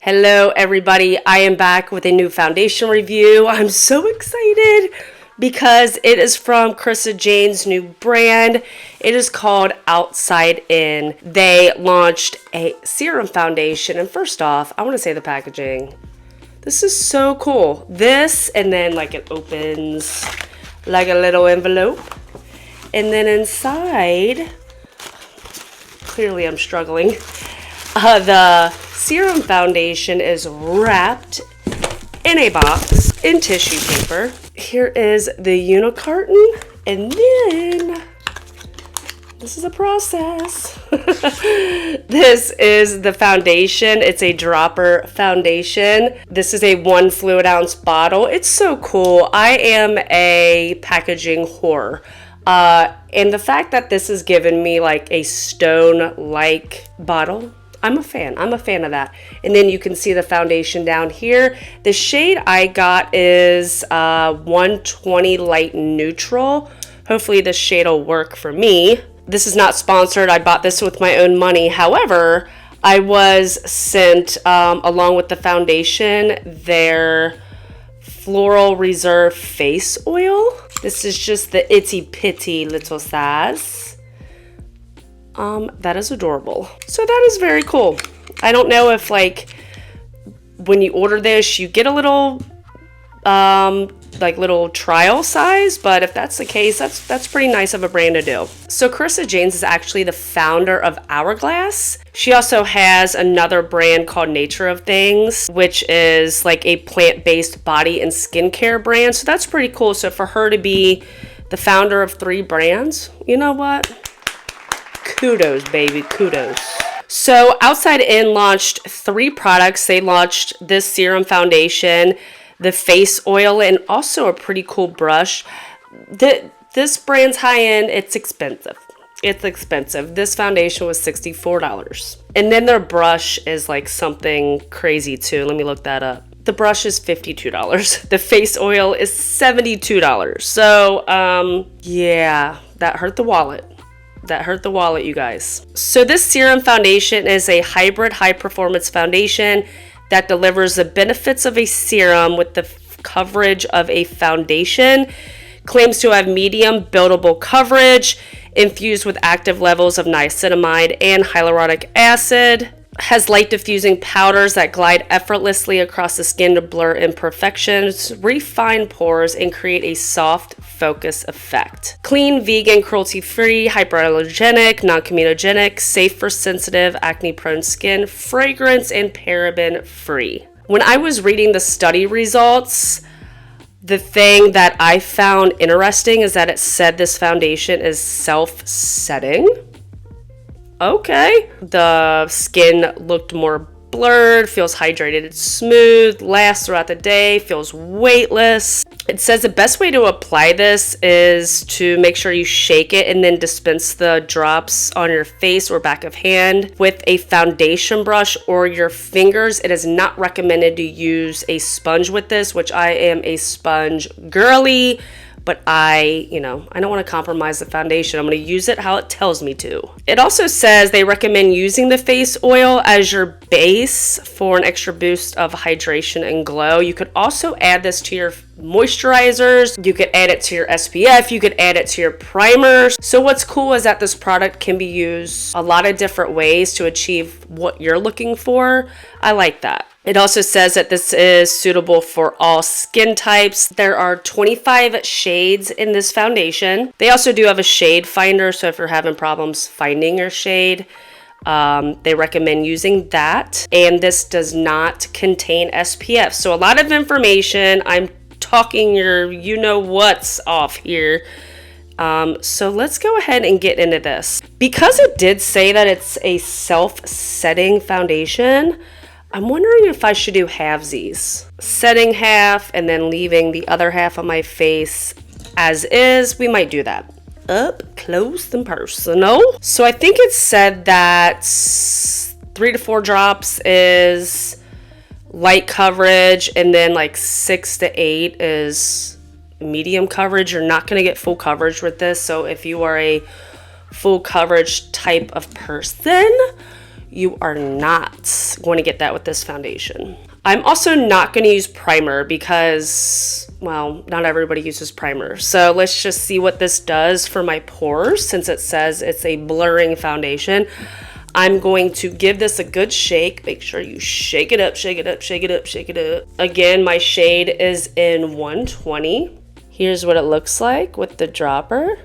Hello everybody, I am back with a new foundation review. I'm so excited because it is from Krista Jane's new brand. It is called Outside-In. They launched a serum foundation, and first off, I want to say the packaging. This is so cool. This, and then like it opens like a little envelope. And then inside, clearly I'm struggling. The serum foundation is wrapped in a box in tissue paper. Here is the unicarton, and then this is a process. This is the foundation. It's a dropper foundation. This is a 1 fluid ounce bottle. It's so cool. I am a packaging whore. And the fact that this has given me like a stone-like bottle, I'm a fan of that. And then you can see the foundation down here. The shade I got is 120 Light Neutral. Hopefully this shade will work for me. This is not sponsored. I bought this with my own money. However, I was sent, along with the foundation, their Floral Reserve Face Oil. This is just the itty pitty little size. That is adorable. So that is very cool. I don't know if like when you order this, you get a little like little trial size, but if that's the case, that's pretty nice of a brand to do. So Krista Jane's is actually the founder of Hourglass. She also has another brand called Nature of Things, which is like a plant-based body and skincare brand. So that's pretty cool. So for her to be the founder of 3 brands, you know what? Kudos, baby, kudos. So Outside-In launched 3 products. They launched this serum foundation, the face oil, and also a pretty cool brush. This brand's high-end. It's expensive. It's expensive. This foundation was $64. And then their brush is like something crazy too. Let me look that up. The brush is $52. The face oil is $72. So, yeah, that hurt the wallet. That hurt the wallet, you guys. So this serum foundation is a hybrid high-performance foundation that delivers the benefits of a serum with the coverage of a foundation. Claims to have medium buildable coverage, infused with active levels of niacinamide and hyaluronic acid. Has light diffusing powders that glide effortlessly across the skin to blur imperfections, refine pores, and create a soft focus effect. Clean, vegan, cruelty-free, hypoallergenic, non-comedogenic, safe for sensitive, acne-prone skin, fragrance, and paraben-free. When I was reading the study results, the thing that I found interesting is that it said this foundation is self-setting. Okay. The skin looked more blurred, feels hydrated and smooth, lasts throughout the day, feels weightless. It says the best way to apply this is to make sure you shake it and then dispense the drops on your face or back of hand with a foundation brush or your fingers. It is not recommended to use a sponge with this, which I am a sponge girly. But I don't want to compromise the foundation. I'm going to use it how it tells me to. It also says they recommend using the face oil as your base for an extra boost of hydration and glow. You could also add this to your moisturizers. You could add it to your SPF. You could add it to your primers. So what's cool is that this product can be used a lot of different ways to achieve what you're looking for. I like that. It also says that this is suitable for all skin types. There are 25 shades in this foundation. They also do have a shade finder, so if you're having problems finding your shade, they recommend using that. And this does not contain SPF. So a lot of information. I'm talking your you-know-what's off here. So let's go ahead and get into this. Because it did say that it's a self-setting foundation, I'm wondering if I should do halvesies. Setting half and then leaving the other half of my face as is. We might do that. Up close and personal. So I think it said that 3 to 4 drops is light coverage, and then like 6 to 8 is medium coverage. You're not going to get full coverage with this. So if you are a full coverage type of person, you are not going to get that with this foundation. I'm also not going to use primer because, well, not everybody uses primer. So let's just see what this does for my pores since it says it's a blurring foundation. I'm going to give this a good shake. Make sure you shake it up, shake it up, shake it up, shake it up. Again, my shade is in 120. Here's what it looks like with the dropper.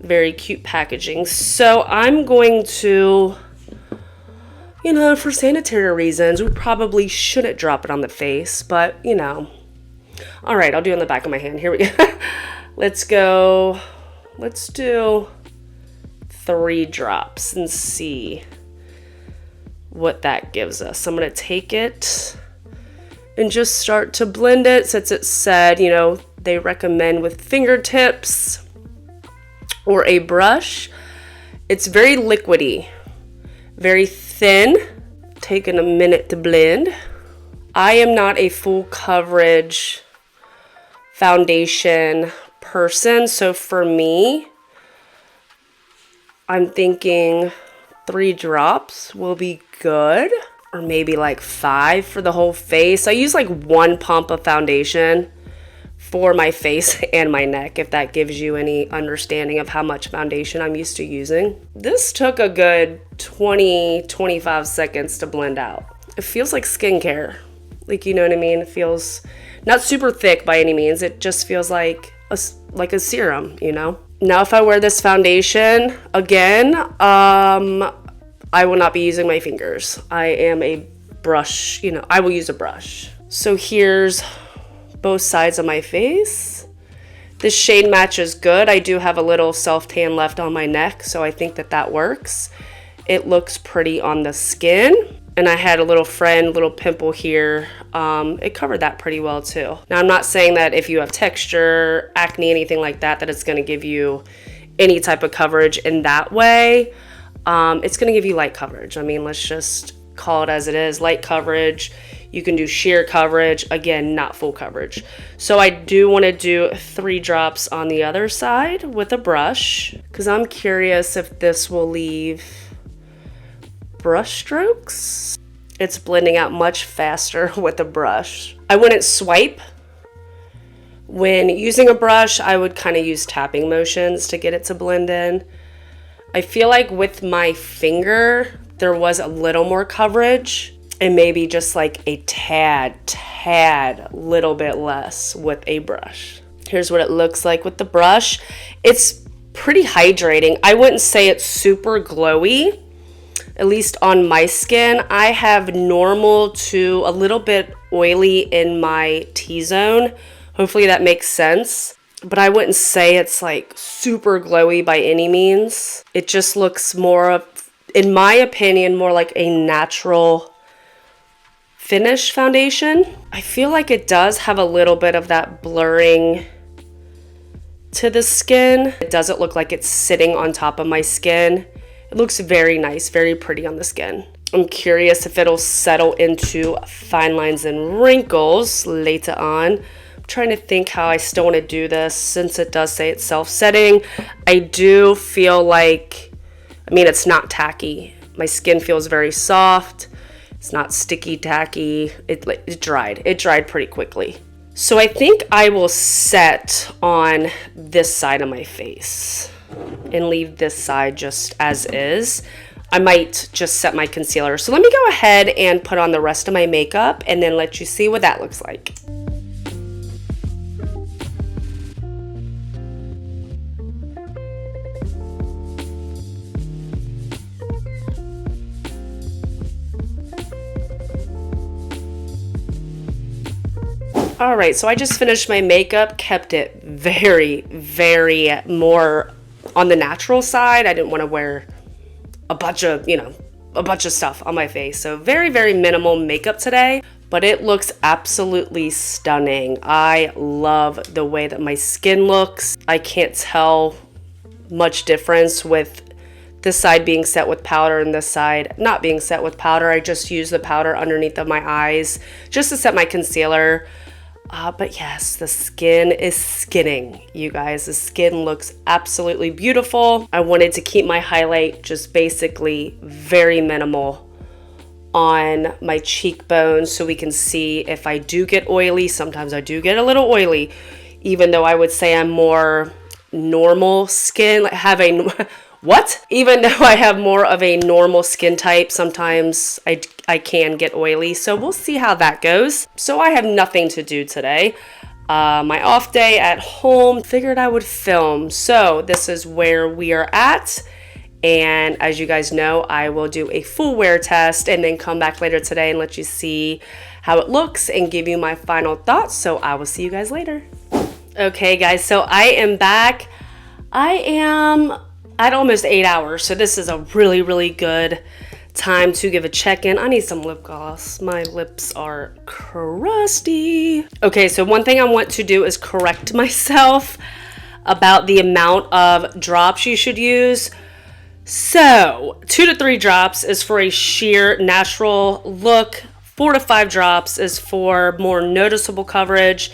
Very cute packaging. So I'm going to, you know, for sanitary reasons, we probably shouldn't drop it on the face, but you know. All right, I'll do it on the back of my hand. Here we go. Let's go. Let's do 3 drops and see what that gives us. I'm going to take it and just start to blend it since it said, you know, they recommend with fingertips or a brush. It's very liquidy, very thin, taking a minute to blend. I am not a full coverage foundation person, so for me, I'm thinking 3 drops will be good, or maybe like 5 for the whole face. I use like 1 pump of foundation for my face and my neck, if that gives you any understanding of how much foundation I'm used to using. This took a good 20-25 seconds to blend out. It feels like skincare. Like, you know what I mean? It feels not super thick by any means. It just feels like a serum, you know? Now, if I wear this foundation again, I will not be using my fingers. I am a brush, you know, I will use a brush. So here's both sides of my face. This shade match is good. I do have a little self-tan left on my neck, so I think that that works. It looks pretty on the skin. And I had a little pimple here. It covered that pretty well too. Now, I'm not saying that if you have texture, acne, anything like that, that it's gonna give you any type of coverage in that way. It's gonna give you light coverage. I mean, let's just call it as it is, light coverage. You can do sheer coverage, again, not full coverage. So I do wanna do 3 drops on the other side with a brush, because I'm curious if this will leave brush strokes. It's blending out much faster with a brush. I wouldn't swipe. When using a brush, I would kind of use tapping motions to get it to blend in. I feel like with my finger, there was a little more coverage and maybe just like a tad little bit less with a brush. Here's what it looks like with the brush. It's pretty hydrating. I wouldn't say it's super glowy. At least on my skin, I have normal to a little bit oily in my T-zone. Hopefully that makes sense. But I wouldn't say it's like super glowy by any means. It just looks more, in my opinion, more like a natural finish foundation. I feel like it does have a little bit of that blurring to the skin. It doesn't look like it's sitting on top of my skin. It looks very nice, very pretty on the skin. I'm curious if it'll settle into fine lines and wrinkles later on. I'm trying to think how I still want to do this since it does say it's self-setting. I do feel like, I mean, it's not tacky. My skin feels very soft. It's not sticky tacky. It dried. It dried pretty quickly. So I think I will set on this side of my face and leave this side just as is. I might just set my concealer. So let me go ahead and put on the rest of my makeup and then let you see what that looks like. All right, so I just finished my makeup, kept it very, very more on the natural side. I didn't want to wear a bunch of stuff on my face. So very, very minimal makeup today, but it looks absolutely stunning. I love the way that my skin looks. I can't tell much difference with this side being set with powder and this side not being set with powder. I just use the powder underneath of my eyes just to set my concealer. But yes, the skin is skinning, you guys. The skin looks absolutely beautiful. I wanted to keep my highlight just basically very minimal on my cheekbones so we can see if I do get oily. Sometimes I do get a little oily, even though I would say I'm more normal skin, like have a what? Even though I have more of a normal skin type, sometimes I can get oily. So we'll see how that goes. So I have nothing to do today. My off day at home, figured I would film. So this is where we are at. And as you guys know, I will do a full wear test and then come back later today and let you see how it looks and give you my final thoughts. So I will see you guys later. Okay guys, so I am back. I am at almost 8 hours. So this is a really, really good time to give a check-in. I need some lip gloss. My lips are crusty. Okay, so one thing I want to do is correct myself about the amount of drops you should use. So 2 to 3 drops is for a sheer natural look. 4 to 5 drops is for more noticeable coverage.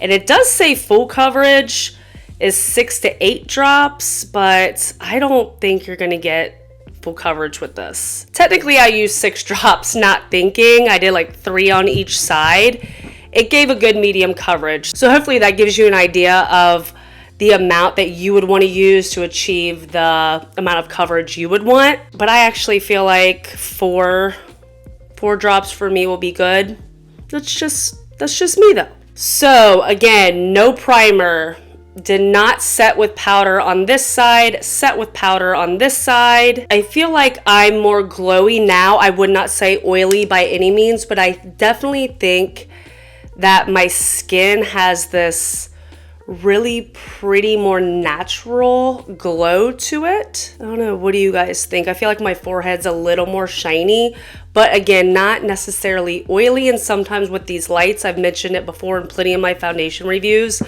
And it does say full coverage is 6 to 8 drops, but I don't think you're gonna get full coverage with this. Technically I used 6 drops, not thinking. I did like 3 on each side. It gave a good medium coverage. So hopefully that gives you an idea of the amount that you would want to use to achieve the amount of coverage you would want. But I actually feel like four drops for me will be good. That's just me though. So again, no primer. Did not set with powder on this side, set with powder on this side. I feel like I'm more glowy now. I would not say oily by any means, but I definitely think that my skin has this really pretty, more natural glow to it. I don't know, what do you guys think? I feel like my forehead's a little more shiny, but again, not necessarily oily. And sometimes with these lights, I've mentioned it before in plenty of my foundation reviews,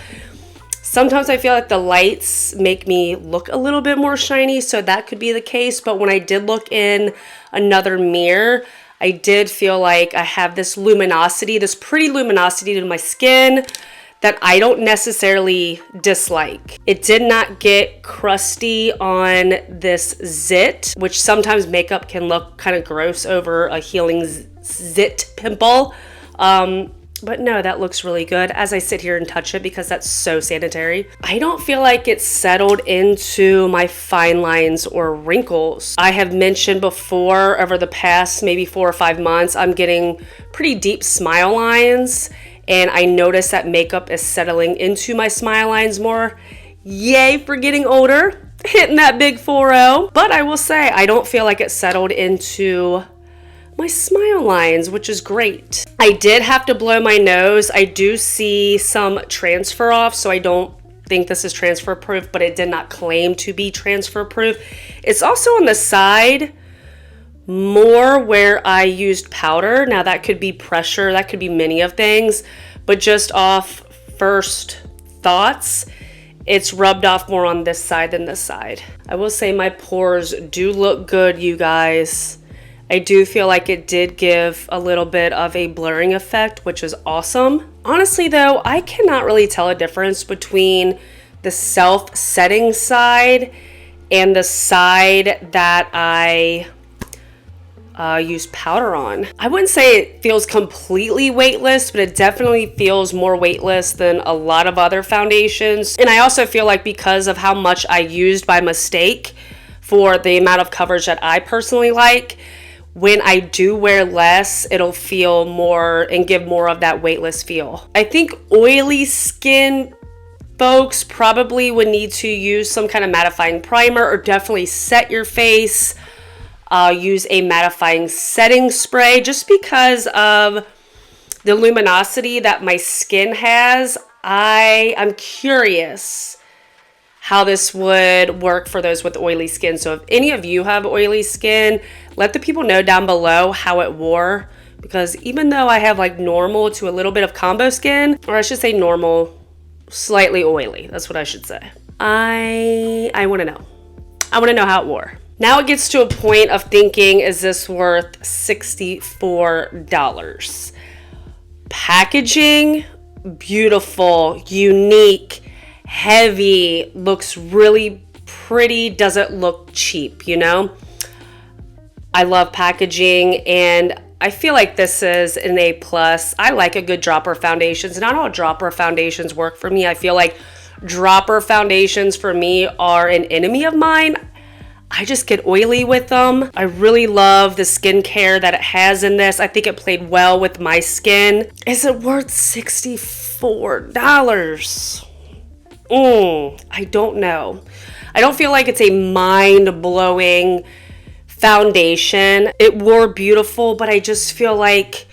sometimes I feel like the lights make me look a little bit more shiny, so that could be the case. But when I did look in another mirror, I did feel like I have this luminosity, this pretty luminosity to my skin that I don't necessarily dislike. It did not get crusty on this zit, which sometimes makeup can look kind of gross over a healing zit pimple. But no, that looks really good as I sit here and touch it because that's so sanitary. I don't feel like it's settled into my fine lines or wrinkles. I have mentioned before over the past maybe 4 or 5 months, I'm getting pretty deep smile lines. And I notice that makeup is settling into my smile lines more. Yay for getting older, hitting that big 4-0. But I will say, I don't feel like it settled into my smile lines, which is great. I did have to blow my nose. I do see some transfer off, so I don't think this is transfer proof, but it did not claim to be transfer proof. It's also on the side more where I used powder. Now that could be pressure, that could be many of things, but just off first thoughts, it's rubbed off more on this side than this side. I will say my pores do look good, you guys. I do feel like it did give a little bit of a blurring effect, which is awesome. Honestly though, I cannot really tell a difference between the self-setting side and the side that I use powder on. I wouldn't say it feels completely weightless, but it definitely feels more weightless than a lot of other foundations. And I also feel like because of how much I used by mistake for the amount of coverage that I personally like, when I do wear less, it'll feel more and give more of that weightless feel. I think oily skin folks probably would need to use some kind of mattifying primer or definitely set your face. Use a mattifying setting spray just because of the luminosity that my skin has. I'm curious how this would work for those with oily skin. So if any of you have oily skin, let the people know down below how it wore, because even though I have like normal to a little bit of combo skin, or I should say normal, slightly oily, that's what I should say. I want to know. I want to know how it wore. Now it gets to a point of thinking, is this worth $64? Packaging, beautiful, unique, heavy, looks really pretty, doesn't look cheap, you know? I love packaging, and I feel like this is an A+. I like a good dropper foundations. Not all dropper foundations work for me. I feel like dropper foundations for me are an enemy of mine. I just get oily with them. I really love the skincare that it has in this. I think it played well with my skin. Is it worth $64? I don't know. I don't feel like it's a mind-blowing foundation. It wore beautiful, but I just feel like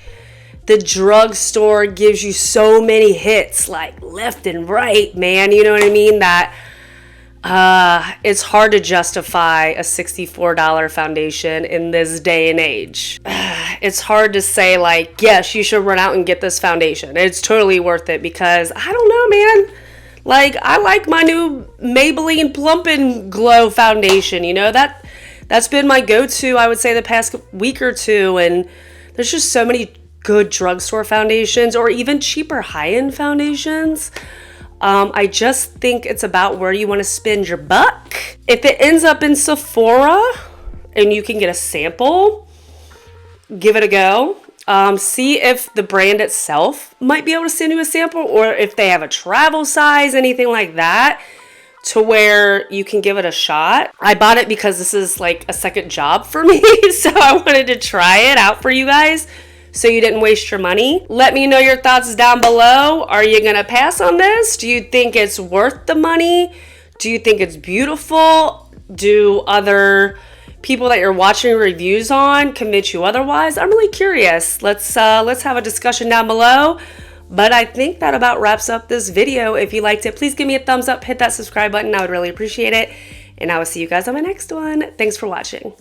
the drugstore gives you so many hits, like left and right, man. You know what I mean? That it's hard to justify a $64 foundation in this day and age. It's hard to say, like, yes, you should run out and get this foundation. It's totally worth it because, I don't know, man. Like, I like my new Maybelline Plump and Glow foundation. You know, that's been my go-to, I would say, the past week or two. And there's just so many good drugstore foundations or even cheaper high-end foundations. I just think it's about where you want to spend your buck. If it ends up in Sephora and you can get a sample, give it a go. See if the brand itself might be able to send you a sample, or if they have a travel size, anything like that, to where you can give it a shot. I bought it because this is like a second job for me, so I wanted to try it out for you guys so you didn't waste your money. Let me know your thoughts down below. Are you gonna pass on this? Do you think it's worth the money? Do you think it's beautiful? Do other people that you're watching reviews on convince you otherwise? I'm really curious. Let's have a discussion down below. But I think that about wraps up this video. If you liked it, please give me a thumbs up, hit that subscribe button. I would really appreciate it. And I will see you guys on my next one. Thanks for watching.